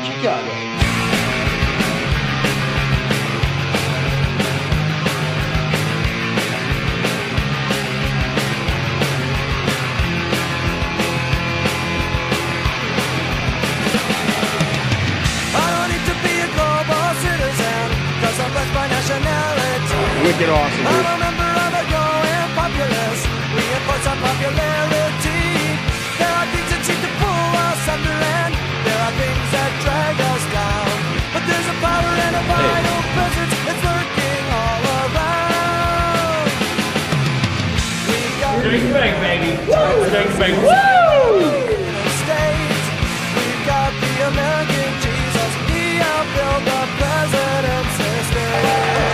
in Chicago. Wicked awesome, dude. I'm a member of a growing populace. We enforce our popularity. There are things that seem to pull us under, and there are things that drag us down. But there's a power and a vital presence that's lurking all around. We got Big Bang, baby. Big Bang. Woo! We've got the American Jesus. He outbuilt the president's estate.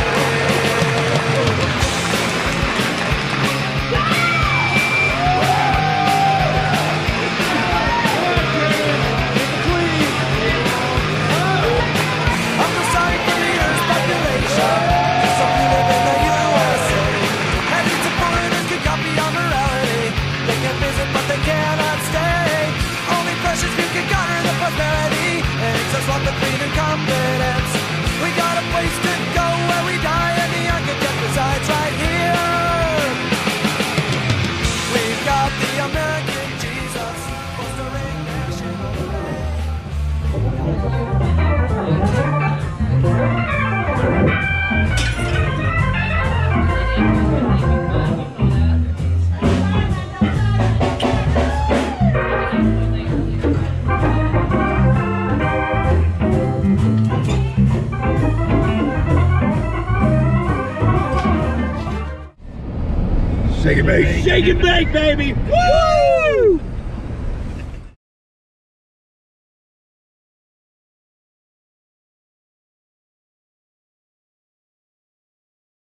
The clean and confidence. We got a place to go where we die, and the architect resides right here. We've got the American Jesus, fostering Shake and bake, baby! Woo!